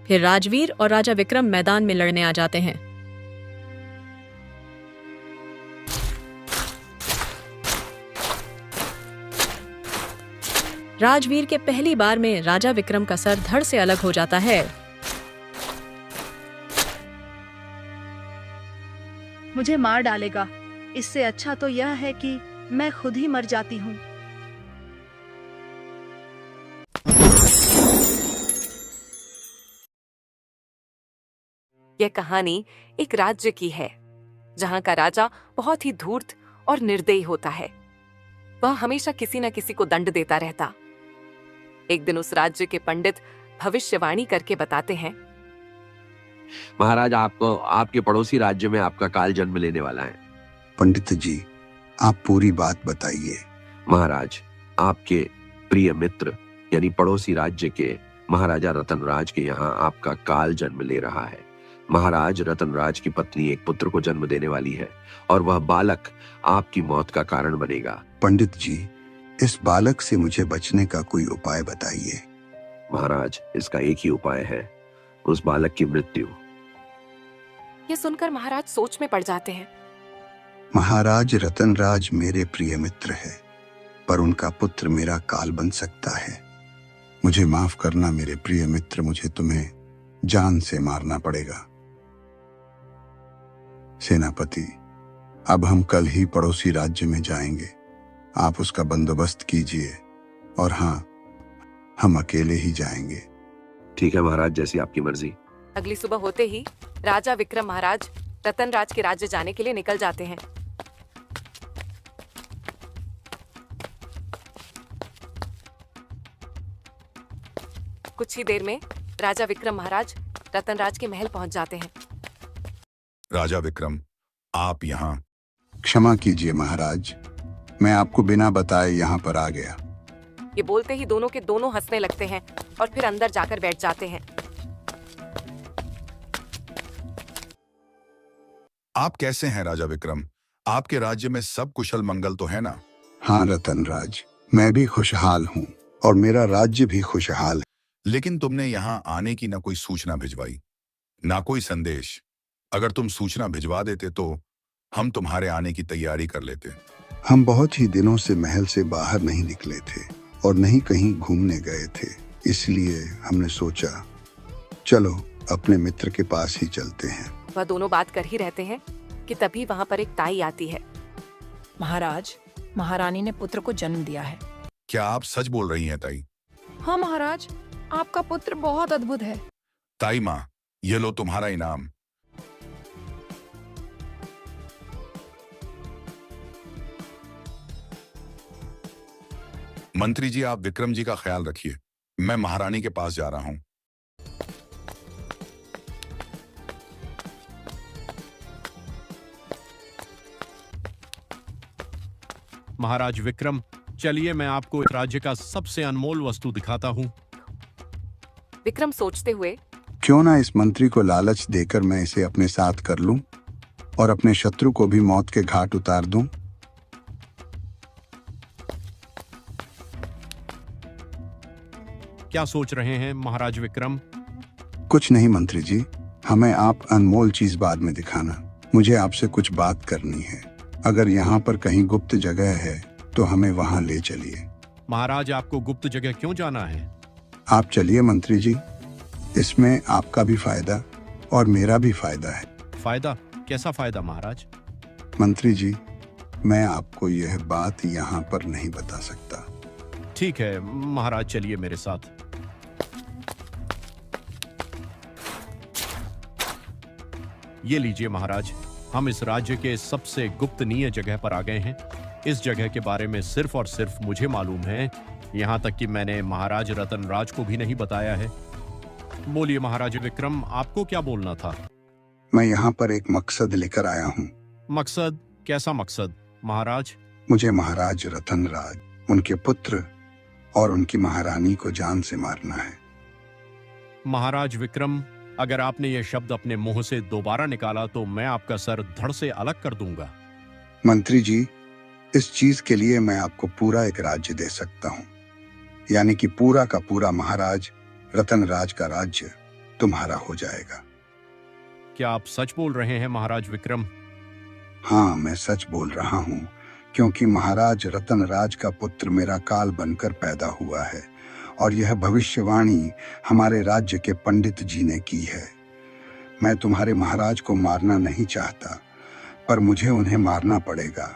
फिर राजवीर और राजा विक्रम मैदान में लड़ने आ जाते हैं। राजवीर के पहली बार में राजा विक्रम का सर धड़ से अलग हो जाता है। मुझे मार डालेगा। इससे अच्छा तो यह है कि मैं खुद ही मर जाती हूँ। यह कहानी एक राज्य की है जहां का राजा बहुत ही धूर्त और निर्दयी होता है। वह हमेशा किसी न किसी को दंड देता रहता। एक दिन उस राज्य के पंडित भविष्यवाणी करके बताते हैं, महाराज, आपको आपके पड़ोसी राज्य में आपका काल जन्म लेने वाला है। पंडित जी, आप पूरी बात बताइए। महाराज, आपके प्रिय मित्र यानी पड़ोसी राज्य के महाराजा रतनराज के यहाँ आपका काल जन्म ले रहा है। महाराज रतनराज की पत्नी एक पुत्र को जन्म देने वाली है और वह बालक आपकी मौत का कारण बनेगा। पंडित जी, इस बालक से मुझे बचने का कोई उपाय बताइए। महाराज, इसका एक ही उपाय है, उस बालक की मृत्यु। यह सुनकर महाराज सोच में पड़ जाते हैं। महाराज रतनराज मेरे प्रिय मित्र है, पर उनका पुत्र मेरा काल बन सकता है। मुझे माफ करना मेरे प्रिय मित्र, मुझे तुम्हें जान से मारना पड़ेगा। सेनापति, अब हम कल ही पड़ोसी राज्य में जाएंगे। आप उसका बंदोबस्त कीजिए। और हाँ, हम अकेले ही जाएंगे। ठीक है महाराज, जैसी आपकी मर्जी। अगली सुबह होते ही राजा विक्रम महाराज रतनराज के राज्य जाने के लिए निकल जाते हैं। कुछ ही देर में राजा विक्रम महाराज रतनराज के महल पहुंच जाते हैं। राजा विक्रम, आप यहाँ? क्षमा कीजिए महाराज, मैं आपको बिना बताए यहाँ पर आ गया। ये बोलते ही दोनों के दोनों हंसने लगते हैं और फिर अंदर जाकर बैठ जाते हैं। आप कैसे हैं राजा विक्रम? आपके राज्य में सब कुशल मंगल तो है ना? हाँ रतनराज, मैं भी खुशहाल हूँ और मेरा राज्य भी खुशहाल है। लेकिन तुमने यहाँ आने की ना कोई सूचना भिजवाई, ना कोई संदेश। अगर तुम सूचना भिजवा देते तो हम तुम्हारे आने की तैयारी कर लेते। हम बहुत ही दिनों से महल से बाहर नहीं निकले थे और नहीं कहीं घूमने गए थे, इसलिए हमने सोचा चलो अपने मित्र के पास ही चलते हैं। वह दोनों बात कर ही रहते हैं कि तभी वहाँ पर एक ताई आती है। महाराज, महारानी ने पुत्र को जन्म दिया है। क्या आप सच बोल रही हैं ताई? हाँ महाराज, आपका पुत्र बहुत अद्भुत है। ताई माँ, ये लो तुम्हारा इनाम। मंत्री जी, आप विक्रम जी का ख्याल रखिए। मैं महारानी के पास जा रहा हूँ। महाराज विक्रम, चलिए मैं आपको इस राज्य का सबसे अनमोल वस्तु दिखाता हूँ। विक्रम सोचते हुए, क्यों ना इस मंत्री को लालच देकर मैं इसे अपने साथ कर लूं और अपने शत्रु को भी मौत के घाट उतार दूं। क्या सोच रहे हैं महाराज विक्रम? कुछ नहीं मंत्री जी, हमें आप अनमोल चीज बाद में दिखाना। मुझे आपसे कुछ बात करनी है। अगर यहाँ पर कहीं गुप्त जगह है तो हमें वहाँ ले चलिए। महाराज, आपको गुप्त जगह क्यों जाना है? आप चलिए मंत्री जी, इसमें आपका भी फायदा और मेरा भी फायदा है। फायदा? कैसा फायदा महाराज? मंत्री जी, मैं आपको यह बात यहाँ पर नहीं बता सकता। ठीक है महाराज, चलिए मेरे साथ। ये लीजिए महाराज, हम इस राज्य के सबसे गुप्तनीय जगह पर आ गए हैं। इस जगह के बारे में सिर्फ और सिर्फ मुझे मालूम है, यहाँ तक कि मैंने महाराज रतनराज को भी नहीं बताया है। बोलिए महाराज विक्रम, आपको क्या बोलना था? मैं यहाँ पर एक मकसद लेकर आया हूँ। मकसद? कैसा मकसद महाराज? मुझे महाराज रतनराज, उनके पुत्र और उनकी महारानी को जान से मारना है। महाराज विक्रम, अगर आपने ये शब्द अपने मुंह से दोबारा निकाला तो मैं आपका सर धड़ से अलग कर दूंगा। मंत्री जी, इस चीज के लिए मैं आपको पूरा एक राज्य दे सकता हूँ, यानी कि पूरा का पूरा महाराज रतनराज का राज्य। तुम्हारा हो जाएगा। क्या आप सच बोल रहे हैं महाराज विक्रम? हाँ, मैं सच बोल रहा हूँ, क्योंकि महाराज रतनराज का पुत्र मेरा काल बनकर पैदा हुआ है और यह भविष्यवाणी हमारे राज्य के पंडित जी ने की है। मैं तुम्हारे महाराज को मारना नहीं चाहता, पर मुझे उन्हें मारना पड़ेगा।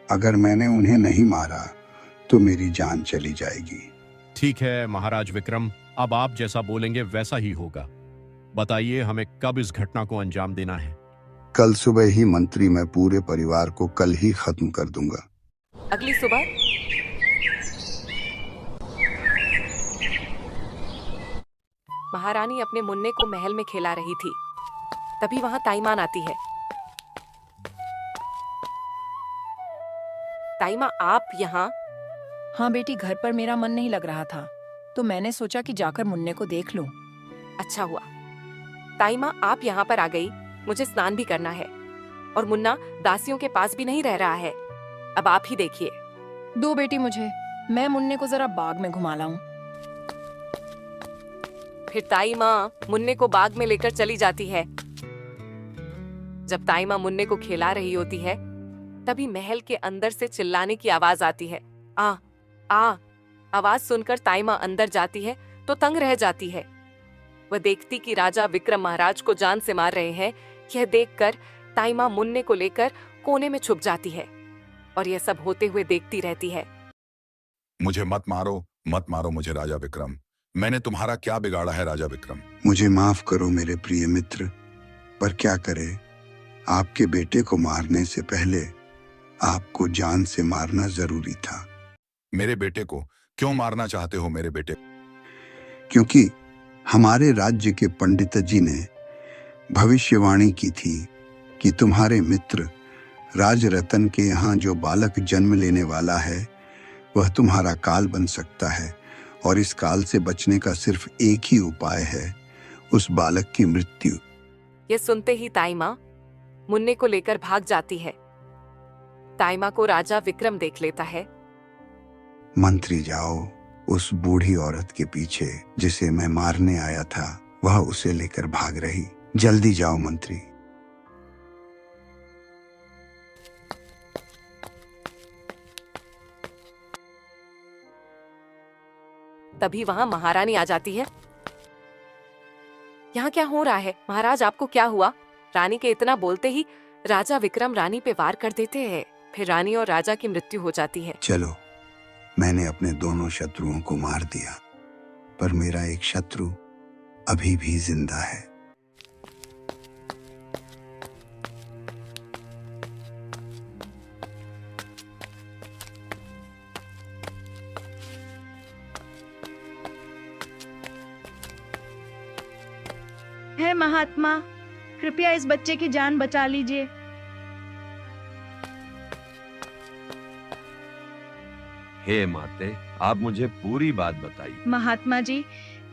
अगर मैंने उन्हें नहीं मारा तो मेरी जान चली जाएगी। ठीक है महाराज विक्रम, अब आप जैसा बोलेंगे वैसा ही होगा। बताइए हमें कब इस घटना को अंजाम देना है? कल सुबह ही मंत्री, मैं पूरे परिवार को कल ही खत्म कर दूंगा। अगली सुबह महारानी अपने मुन्ने को महल में खेला रही थी। तभी वहां ताईमान आती है। ताईमा, आप यहाँ? हाँ बेटी, घर पर मेरा मन नहीं लग रहा था, तो मैंने सोचा कि जाकर मुन्ने को देख लूं। अच्छा हुआ। ताईमा, आप यहाँ पर आ गई। मुझे स्नान भी करना है और मुन्ना दासियों के पास भी नहीं रह रहा है। अब आप ही देखिए। दो बेटी मुझे, मैं मुन्ने को जरा बाग में घुमा लाऊं। फिर ताईमा मुन्ने को बाग में लेकर चली जाती है। जब ताईमा मुन्ने को खिला रही होती है, तभी महल के अंदर से चिल्लाने की आवाज आती है। आ आ आवाज सुनकर ताईमा अंदर जाती है तो तंग रह जाती है। वह देखती कि राजा विक्रम महाराज को जान से मार रहे हैं। यह देखकर ताईमा मुन्ने को लेकर कोने में छुप जाती है और यह सब होते हुए देखती रहती है। मुझे मत मारो मुझे राजा विक्रम। मैंने तुम्हारा क्या बिगाड़ा है राजा विक्रम? मुझे माफ करो मेरे प्रिय मित्र, पर क्या करे, आपके बेटे को मारने से पहले आपको जान से मारना जरूरी था। मेरे बेटे को क्यों मारना चाहते हो मेरे बेटे? क्योंकि हमारे राज्य के पंडित जी ने भविष्यवाणी की थी कि तुम्हारे मित्र राजरतन के यहाँ जो बालक जन्म लेने वाला है वह तुम्हारा काल बन सकता है, और इस काल से बचने का सिर्फ एक ही उपाय है, उस बालक की मृत्यु। यह सुनते ही ताईमा मुन्ने को लेकर भाग जाती है। ताईमा को राजा विक्रम देख लेता है। मंत्री, जाओ उस बूढ़ी औरत के पीछे जिसे मैं मारने आया था, वह उसे लेकर भाग रही। जल्दी जाओ मंत्री। तभी वहां महारानी आ जाती है। यहाँ क्या हो रहा है महाराज, आपको क्या हुआ? रानी के इतना बोलते ही राजा विक्रम रानी पे वार कर देते हैं। फिर रानी और राजा की मृत्यु हो जाती है। चलो, मैंने अपने दोनों शत्रुओं को मार दिया, पर मेरा एक शत्रु अभी भी जिंदा है। हे महात्मा, कृपया इस बच्चे की जान बचा लीजिए। हे माते, आप मुझे पूरी बात बताइए। महात्मा जी,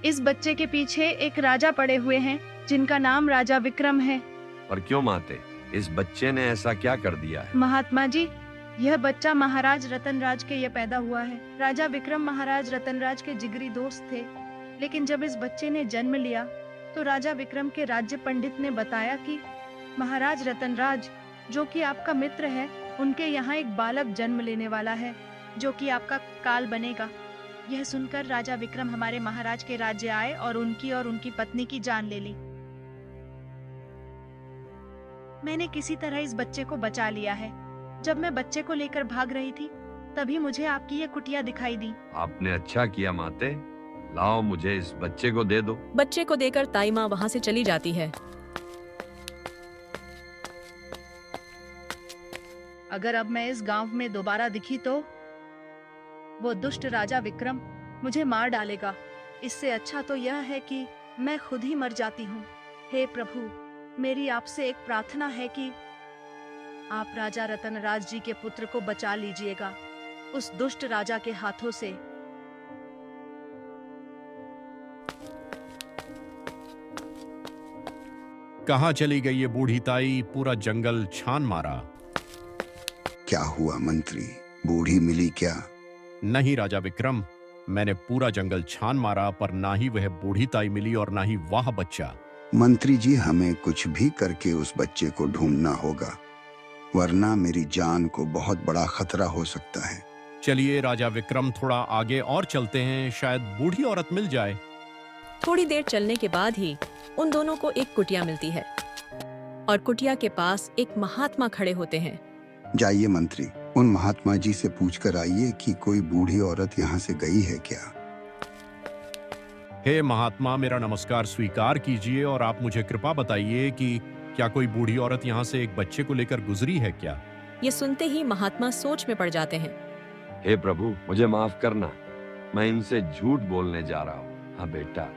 इस बच्चे के पीछे एक राजा पड़े हुए हैं जिनका नाम राजा विक्रम है। पर क्यों माते, इस बच्चे ने ऐसा क्या कर दिया है? महात्मा जी, यह बच्चा महाराज रतनराज के ये पैदा हुआ है। राजा विक्रम महाराज रतनराज के जिगरी दोस्त थे, लेकिन जब इस बच्चे ने जन्म लिया तो राजा विक्रम के राज्य पंडित ने बताया कि महाराज रतनराज, जो कि आपका मित्र है, उनके यहाँ एक बालक जन्म लेने वाला है जो कि आपका काल बनेगा। यह सुनकर राजा विक्रम हमारे महाराज के राज्य आए और उनकी पत्नी की जान ले ली। मैंने किसी तरह इस बच्चे को बचा लिया है। जब मैं बच्चे को लेकर भाग रही थी, तभी मुझे आपकी यह कुटिया दिखाई दी। आपने अच्छा किया माते, लाओ मुझे इस बच्चे को दे दो। बच्चे को देकर ताईमा वहां से चली जाती है। अगर अब मैं इस गांव में दोबारा दिखी तो वो दुष्ट राजा विक्रम मुझे मार डालेगा। इससे अच्छा तो यह है कि मैं खुद ही मर जाती हूँ। हे प्रभु, मेरी आपसे एक प्रार्थना है कि आप राजा रतनराज जी के पुत्र को बचा लीजिएगा उस दुष्ट राजा के हाथों से। कहाँ चली गई ये बूढ़ी ताई? पूरा जंगल छान मारा। क्या हुआ मंत्री, बूढ़ी मिली क्या? नहीं राजा विक्रम, मैंने पूरा जंगल छान मारा, पर ना ही वह बूढ़ी ताई मिली और ना ही वह बच्चा। मंत्री जी, हमें कुछ भी करके उस बच्चे को ढूंढना होगा, वरना मेरी जान को बहुत बड़ा खतरा हो सकता है। चलिए राजा विक्रम, थोड़ा आगे और चलते हैं, शायद बूढ़ी औरत मिल जाए। थोड़ी देर चलने के बाद ही उन दोनों को एक कुटिया मिलती है और कुटिया के पास एक महात्मा खड़े होते हैं। जाइए मंत्री, उन महात्मा जी से पूछकर आइए कि कोई बूढ़ी औरत यहाँ से गई है क्या। हे महात्मा, मेरा नमस्कार स्वीकार कीजिए और आप मुझे कृपा बताइए कि क्या कोई बूढ़ी औरत यहाँ से एक बच्चे को लेकर गुजरी है क्या? ये सुनते ही महात्मा सोच में पड़ जाते हैं। हे प्रभु, मुझे माफ करना, मैं इनसे झूठ बोलने जा रहा हूँ। हाँ बेटा,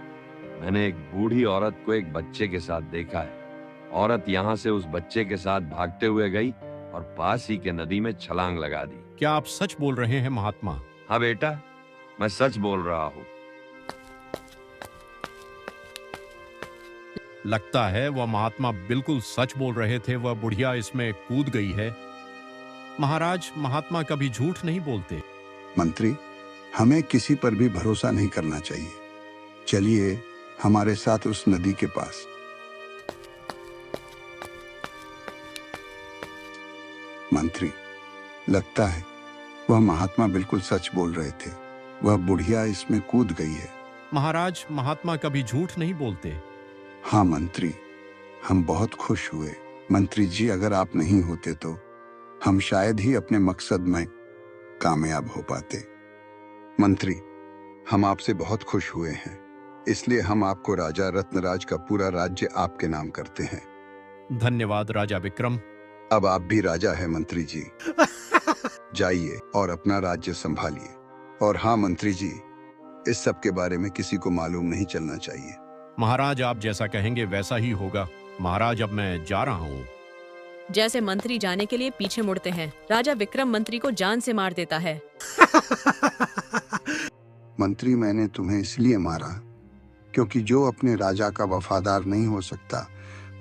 मैंने एक बूढ़ी औरत को एक बच्चे के साथ देखा है। औरत यहाँ से उस बच्चे के साथ भागते हुए गई और पास ही के नदी में छलांग लगा दी। क्या आप सच बोल रहे हैं महात्मा? हाँ बेटा, मैं सच बोल रहा हूँ। लगता है वह महात्मा बिल्कुल सच बोल रहे थे, वह बुढ़िया इसमें कूद गई है। महाराज, महात्मा कभी झूठ नहीं बोलते। मंत्री, हमें किसी पर भी भरोसा नहीं करना चाहिए। चलिए हमारे साथ उस नदी के पास। मंत्री, लगता है वह महात्मा बिल्कुल सच बोल रहे थे, वह बुढ़िया इसमें कूद गई है। महाराज, महात्मा कभी झूठ नहीं बोलते। हाँ मंत्री, हम बहुत खुश हुए। मंत्री जी, अगर आप नहीं होते तो हम शायद ही अपने मकसद में कामयाब हो पाते। मंत्री, हम आपसे बहुत खुश हुए हैं, इसलिए हम आपको राजा रत्नराज का पूरा राज्य आपके नाम करते हैं। धन्यवाद राजा विक्रम। अब आप भी राजा हैं मंत्री जी। जाइए और अपना राज्य संभालिए। और हाँ मंत्री जी, इस सब के बारे में किसी को मालूम नहीं चलना चाहिए। महाराज, आप जैसा कहेंगे वैसा ही होगा। महाराज, अब मैं जा रहा हूँ। जैसे मंत्री जाने के लिए पीछे मुड़ते हैं, राजा विक्रम मंत्री को जान से मार देता है। मंत्री, मैंने तुम्हें इसलिए मारा क्योंकि जो अपने राजा का वफादार नहीं हो सकता,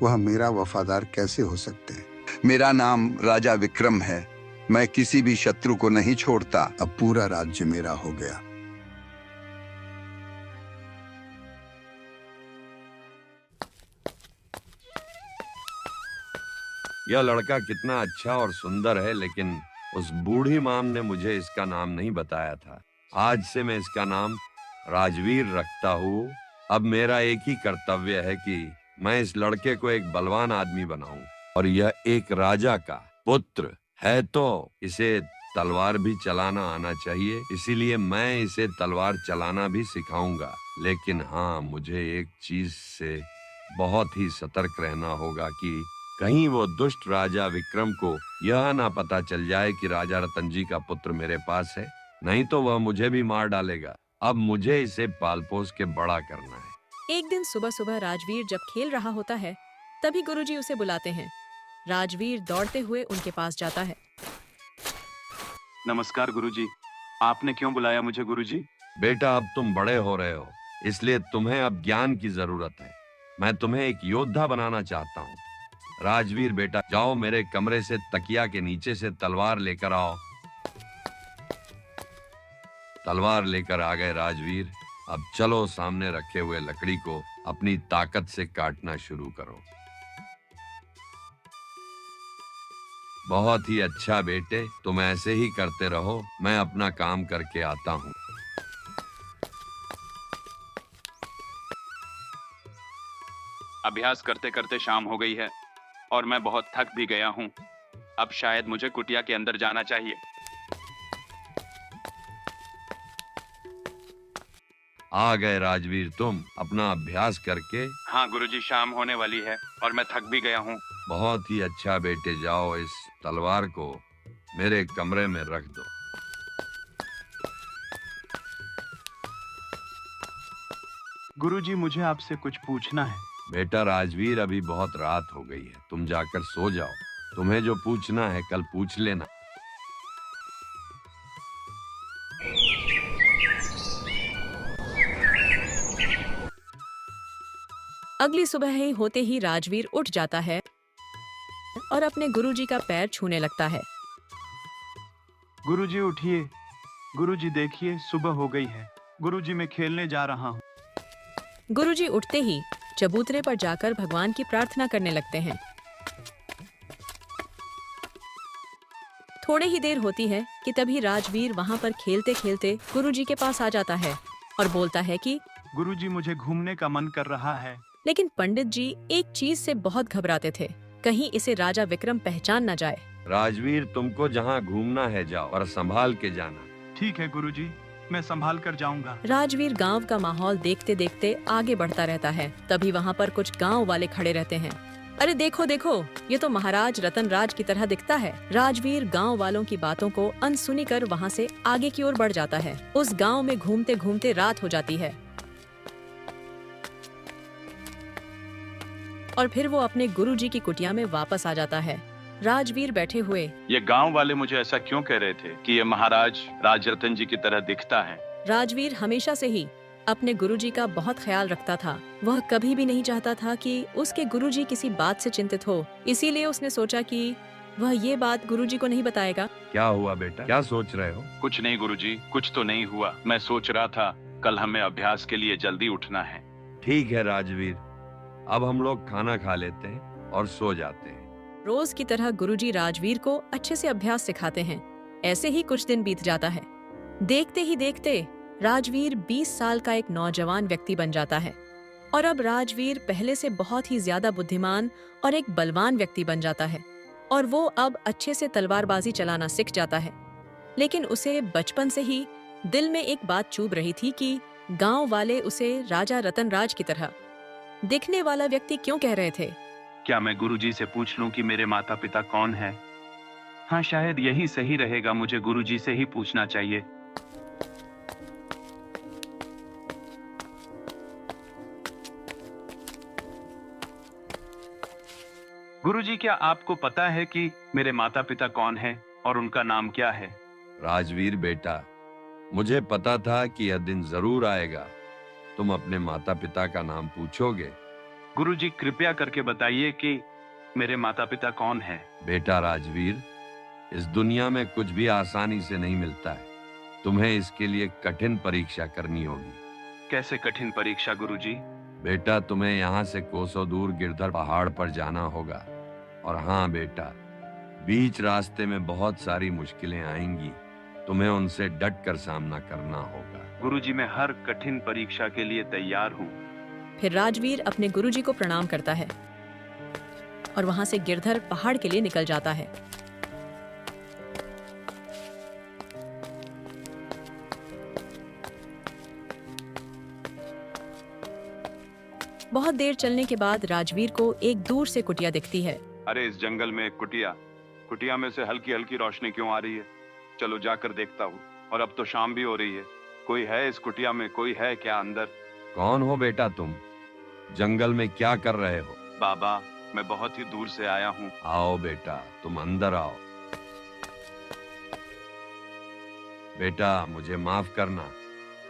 वह मेरा वफादार कैसे हो सकते हैं। मेरा नाम राजा विक्रम है, मैं किसी भी शत्रु को नहीं छोड़ता। अब पूरा राज्य मेरा हो गया। यह लड़का कितना अच्छा और सुंदर है, लेकिन उस बूढ़ी माम ने मुझे इसका नाम नहीं बताया था। आज से मैं इसका नाम राजवीर रखता हूँ। अब मेरा एक ही कर्तव्य है कि मैं इस लड़के को एक बलवान आदमी बनाऊं, और यह एक राजा का पुत्र है तो इसे तलवार भी चलाना आना चाहिए, इसीलिए मैं इसे तलवार चलाना भी सिखाऊंगा। लेकिन हाँ, मुझे एक चीज से बहुत ही सतर्क रहना होगा कि कहीं वो दुष्ट राजा विक्रम को यह ना पता चल जाए कि राजा रतन जी का पुत्र मेरे पास है, नहीं तो वह मुझे भी मार डालेगा। अब मुझे इसे पाल पोस के बड़ा करना है। एक दिन सुबह सुबह राजवीर जब खेल रहा होता है, तभी गुरुजी उसे बुलाते हैं। राजवीर दौड़ते हुए उनके पास जाता है। नमस्कार गुरुजी, आपने क्यों बुलाया मुझे गुरुजी? बेटा, अब तुम बड़े हो रहे हो, इसलिए तुम्हें अब ज्ञान की जरूरत है। मैं तुम्हें एक योद्धा बनाना चाहता हूँ। राजवीर बेटा, जाओ मेरे कमरे से तकिया के नीचे से तलवार लेकर आओ। तलवार लेकर आ गए राजवीर। अब चलो, सामने रखे हुए लकड़ी को अपनी ताकत से काटना शुरू करो। बहुत ही अच्छा बेटे, तुम ऐसे ही करते रहो, मैं अपना काम करके आता हूँ। अभ्यास करते करते शाम हो गई है और मैं बहुत थक भी गया हूँ। अब शायद मुझे कुटिया के अंदर जाना चाहिए। आ गए राजवीर तुम, अपना अभ्यास करके। हाँ गुरुजी, शाम होने वाली है और मैं थक भी गया हूँ। बहुत ही अच्छा बेटे, जाओ इस तलवार को मेरे कमरे में रख दो। गुरुजी, मुझे आपसे कुछ पूछना है। बेटा राजवीर, अभी बहुत रात हो गई है, तुम जाकर सो जाओ। तुम्हें जो पूछना है कल पूछ लेना। अगली सुबह ही होते ही राजवीर उठ जाता है और अपने गुरुजी का पैर छूने लगता है। गुरुजी उठिए, गुरुजी देखिए सुबह हो गई है। गुरुजी मैं खेलने जा रहा हूँ। गुरुजी उठते ही चबूतरे पर जाकर भगवान की प्रार्थना करने लगते हैं। थोड़े ही देर होती है कि तभी राजवीर वहाँ पर खेलते खेलते गुरुजी के पास आ जाता है और बोलता है कि गुरुजी मुझे घूमने का मन कर रहा है। लेकिन पंडित जी एक चीज से बहुत घबराते थे, कहीं इसे राजा विक्रम पहचान न जाए। राजवीर, तुमको जहाँ घूमना है जाओ, और संभाल के जाना। ठीक है गुरुजी, मैं संभाल कर जाऊंगा। राजवीर गांव का माहौल देखते देखते आगे बढ़ता रहता है। तभी वहाँ पर कुछ गांव वाले खड़े रहते हैं। अरे देखो देखो, ये तो महाराज रतन राज की तरह दिखता है। राजवीर गांव वालों की बातों को अनसुनी कर वहाँ से आगे की ओर बढ़ जाता है। उस गांव में घूमते घूमते रात हो जाती है और फिर वो अपने गुरुजी की कुटिया में वापस आ जाता है। राजवीर बैठे हुए, ये गांव वाले मुझे ऐसा क्यों कह रहे थे कि ये महाराज राजरतन जी की तरह दिखता है? राजवीर हमेशा से ही अपने गुरुजी का बहुत ख्याल रखता था। वह कभी भी नहीं चाहता था कि उसके गुरुजी किसी बात से चिंतित हो, इसीलिए उसने सोचा कि वह ये बात गुरुजी को नहीं बताएगा। क्या हुआ बेटा, क्या सोच रहे हो? कुछ नहीं गुरुजी, कुछ तो नहीं हुआ। मैं सोच रहा था कल हमें अभ्यास के लिए जल्दी उठना है। ठीक है राजवीर, अब हम लोग खाना खा लेते हैं और सो जाते हैं। रोज की तरह गुरुजी राजवीर को अच्छे से अभ्यास सिखाते हैं। ऐसे ही कुछ दिन बीत जाता है। देखते ही देखते राजवीर 20 साल का एक नौजवान व्यक्ति बन जाता है और अब राजवीर पहले से बहुत ही ज्यादा बुद्धिमान और एक बलवान व्यक्ति बन जाता है और वो अब अच्छे से तलवारबाजी चलाना सीख जाता है। लेकिन उसे बचपन से ही दिल में एक बात चुभ रही थी कि गांव वाले उसे राजा रतन राज की तरह दिखने वाला व्यक्ति क्यों कह रहे थे। क्या मैं गुरुजी से पूछ लूं कि मेरे माता पिता कौन है? हाँ, शायद यही सही रहेगा। मुझे गुरुजी से ही पूछना चाहिए। गुरुजी, क्या आपको पता है कि मेरे माता पिता कौन है और उनका नाम क्या है? राजवीर बेटा, मुझे पता था कि यह दिन जरूर आएगा, तुम अपने माता पिता का नाम पूछोगे। गुरुजी, कृपया करके बताइए कि मेरे माता पिता कौन है। बेटा राजवीर, इस दुनिया में कुछ भी आसानी से नहीं मिलता है। तुम्हें इसके लिए कठिन परीक्षा करनी होगी। कैसे कठिन परीक्षा गुरुजी? बेटा, तुम्हें यहाँ से कोसों दूर गिरधर पहाड़ पर जाना होगा। और हाँ बेटा, बीच रास्ते में बहुत सारी मुश्किलें आएंगी, तुम्हें उनसे डट कर सामना करना होगा। गुरुजी, मैं हर कठिन परीक्षा के लिए तैयार हूँ। फिर राजवीर अपने गुरुजी को प्रणाम करता है और वहां से गिरधर पहाड़ के लिए निकल जाता है। बहुत देर चलने के बाद राजवीर को एक दूर से कुटिया दिखती है। अरे इस जंगल में एक कुटिया में से हल्की हल्की रोशनी क्यों आ रही है? चलो जाकर देखता हूँ। और अब तो शाम भी हो रही है। कोई है इस कुटिया में? कोई है क्या अंदर? कौन हो बेटा तुम? जंगल में क्या कर रहे हो? बाबा, मैं बहुत ही दूर से आया हूँ। आओ बेटा, तुम अंदर आओ। बेटा, मुझे माफ करना,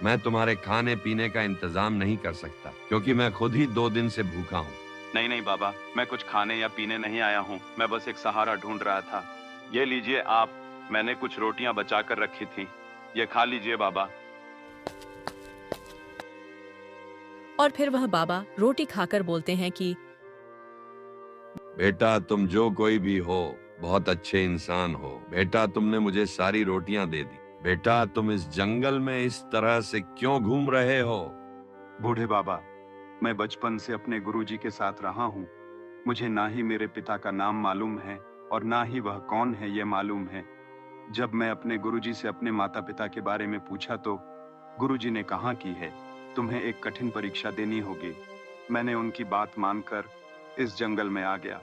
मैं तुम्हारे खाने पीने का इंतजाम नहीं कर सकता क्योंकि मैं खुद ही 2 दिन से भूखा हूँ। नहीं नहीं बाबा, मैं कुछ खाने या पीने नहीं आया हूँ। मैं बस एक सहारा ढूंढ रहा था। ये लीजिए आप, मैंने कुछ रोटियां बचा कर रखी थी, ये खा लीजिए बाबा। और फिर वह बाबा रोटी खाकर बोलते हैं कि बेटा, तुम जो कोई भी हो, बहुत अच्छे इंसान हो। बेटा, तुमने मुझे सारी रोटियां दे दी। बेटा, तुम इस जंगल में इस तरह से क्यों घूम रहे हो? बूढ़े बाबा, मैं बचपन से अपने गुरुजी के साथ रहा हूँ। मुझे ना ही मेरे पिता का नाम मालूम है और ना ही वह कौन है ये मालूम है। जब मैं अपने गुरुजी से अपने माता पिता के बारे में पूछा तो गुरुजी ने कहा कि है तुम्हें एक कठिन परीक्षा देनी होगी। मैंने उनकी बात मानकर इस जंगल में आ गया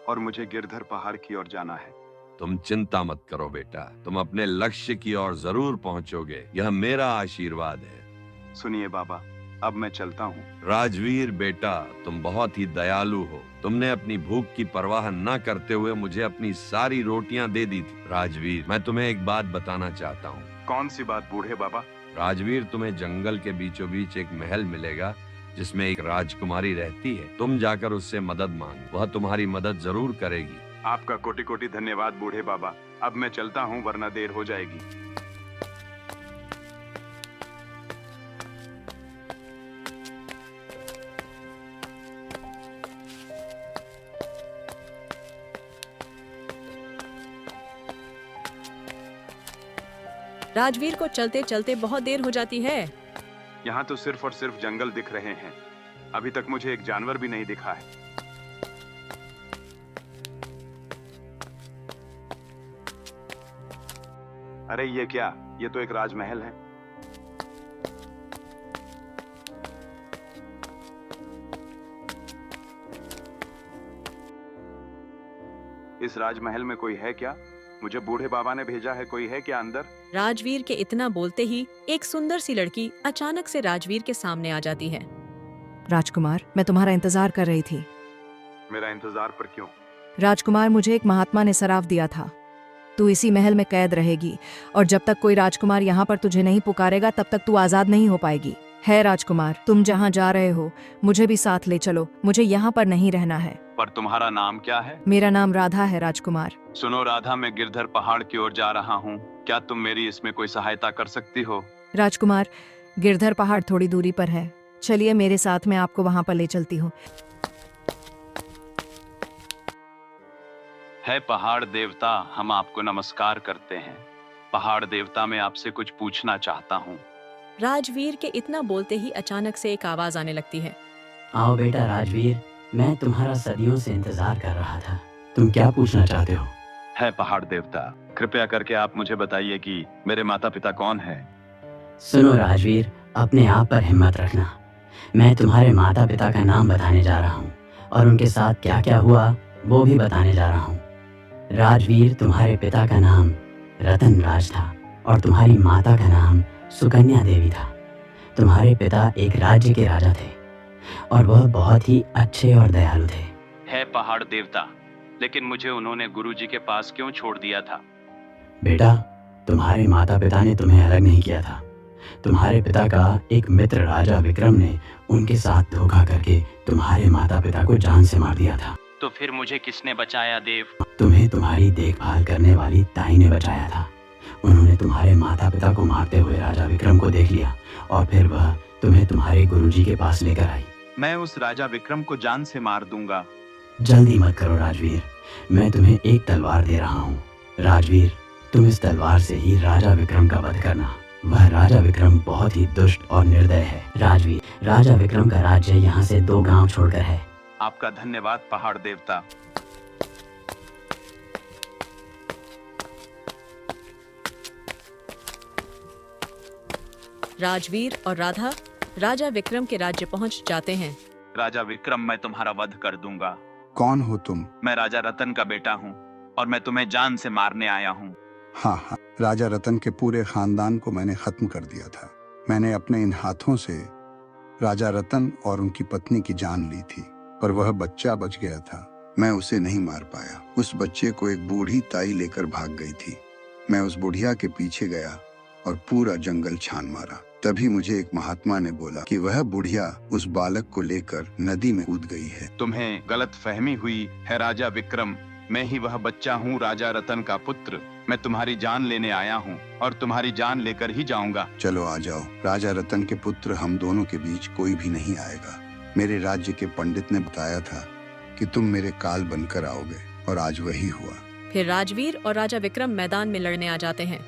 और मुझे गिरधर पहाड़ की ओर जाना है। तुम चिंता मत करो बेटा, तुम अपने लक्ष्य की ओर जरूर पहुंचोगे, यह मेरा आशीर्वाद है। सुनिए बाबा, अब मैं चलता हूँ। राजवीर बेटा, तुम बहुत ही दयालु हो। तुमने अपनी भूख की परवाह न करते हुए मुझे अपनी सारी रोटियां दे दी थी। राजवीर, मैं तुम्हें एक बात बताना चाहता हूँ। कौन सी बात बूढ़े बाबा? राजवीर, तुम्हें जंगल के बीचों बीच एक महल मिलेगा जिसमें एक राजकुमारी रहती है। तुम जाकर उससे मदद मांगो, वह तुम्हारी मदद जरूर करेगी। आपका कोटि कोटि धन्यवाद बूढ़े बाबा। अब मैं चलता हूँ वरना देर हो जाएगी। राजवीर को चलते चलते बहुत देर हो जाती है। यहाँ तो सिर्फ और सिर्फ जंगल दिख रहे हैं। अभी तक मुझे एक जानवर भी नहीं दिखा है। अरे ये क्या? ये तो एक राजमहल है। इस राजमहल में कोई है क्या? मुझे बूढ़े बाबा ने भेजा है, कोई है क्या अंदर? राजवीर के इतना बोलते ही एक सुंदर सी लड़की अचानक से राजवीर के सामने आ जाती है। राजकुमार, मैं तुम्हारा इंतजार कर रही थी। मेरा इंतजार पर क्यों? राजकुमार, मुझे एक महात्मा ने सराफ दिया था, तू इसी महल में कैद रहेगी और जब तक कोई राजकुमार यहाँ पर तुझे नहीं पुकारेगा तब तक तू आजाद नहीं हो पाएगी। है राजकुमार, तुम जहाँ जा रहे हो मुझे भी साथ ले चलो, मुझे यहाँ पर नहीं रहना है। पर तुम्हारा नाम क्या है? मेरा नाम राधा है राजकुमार। सुनो राधा, मैं गिरधर पहाड़ की ओर जा रहा हूँ। क्या तुम मेरी इसमें कोई सहायता कर सकती हो? राजकुमार, गिरधर पहाड़ थोड़ी दूरी पर है, चलिए मेरे साथ, मैं आपको वहाँ पर ले चलती हूँ। है पहाड़ देवता, हम आपको नमस्कार करते हैं। पहाड़ देवता, मैं आपसे कुछ पूछना चाहता हूँ। राजवीर के इतना बोलते ही अचानक से एक आवाज आने लगती है। आओ बेटा राजवीर, मैं तुम्हारा सदियों से इंतजार कर रहा था। तुम क्या पूछना चाहते हो? है पहाड़ देवता, कृपया करके आप मुझे बताइए कि मेरे माता पिता कौन है? सुनो राजवीर, अपने आप पर हिम्मत रखना। मैं तुम्हारे माता पिता का नाम बताने जा रहा हूँ और उनके साथ क्या क्या हुआ वो भी बताने जा रहा हूँ। राजवीर, तुम्हारे पिता का नाम रतन राज था और तुम्हारी माता का नाम सुकन्या देवी था। तुम्हारे पिता एक राज्य के राजा थे और वह बहुत ही अच्छे और दयालु थे। है पहाड़ देवता, लेकिन मुझे उन्होंने गुरुजी के पास क्यों छोड़ दिया था? बेटा, तुम्हारे माता पिता ने तुम्हें अलग नहीं किया था। तुम्हारे पिता का एक मित्र राजा विक्रम ने उनके साथ धोखा करके तुम्हारे माता पिता को जान से मार दिया था। तो फिर मुझे किसने बचाया देव? तुम्हें तुम्हारी देखभाल करने वाली ताई ने बचाया था। उन्होंने तुम्हारे माता पिता को मारते हुए राजा विक्रम को देख लिया और फिर वह तुम्हें तुम्हारे गुरुजी के पास लेकर आई। मैं उस राजा विक्रम को जान से मार दूंगा। जल्दी मत करो राजवीर, मैं तुम्हें एक तलवार दे रहा हूँ। राजवीर, तुम इस तलवार से ही राजा विक्रम का वध करना। वह राजा विक्रम बहुत ही दुष्ट और निर्दय है। राजवीर, राजा विक्रम का राज्य यहाँ से 2 गांव छोड़कर है। आपका धन्यवाद पहाड़ देवता। राजवीर और राधा राजा विक्रम के राज्य पहुंच जाते हैं। राजा विक्रम, मैं तुम्हारा वध कर दूंगा। कौन हो तुम? मैं राजा रतन का बेटा हूँ और मैं तुम्हें जान से मारने आया हूँ। हाँ हाँ, राजा रतन के पूरे खानदान को मैंने खत्म कर दिया था। मैंने अपने इन हाथों से राजा रतन और उनकी पत्नी की जान ली थी, पर वह बच्चा बच गया था। मैं उसे नहीं मार पाया। उस बच्चे को एक बूढ़ी ताई लेकर भाग गई थी। मैं उस बुढ़िया के पीछे गया और पूरा जंगल छान मारा। तभी मुझे एक महात्मा ने बोला कि वह बुढ़िया उस बालक को लेकर नदी में कूद गई है। तुम्हें गलत फहमी हुई है राजा विक्रम। मैं ही वह बच्चा हूँ, राजा रतन का पुत्र। मैं तुम्हारी जान लेने आया हूँ और तुम्हारी जान लेकर ही जाऊंगा। चलो आ जाओ। राजा रतन के पुत्र, हम दोनों के बीच कोई भी नहीं आएगा। मेरे राज्य के पंडित ने बताया था कि तुम मेरे काल बनकर आओगे और आज वही हुआ। फिर राजवीर और राजा विक्रम मैदान में लड़ने आ जाते हैं।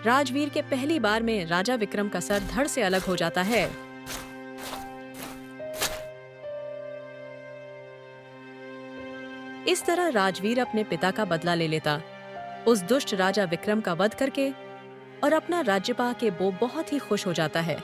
राजवीर के पहली बार में राजा विक्रम का सर धड़ से अलग हो जाता है। इस तरह राजवीर अपने पिता का बदला ले लेता, उस दुष्ट राजा विक्रम का वध करके, और अपना राज्य पा के वो बहुत ही खुश हो जाता है।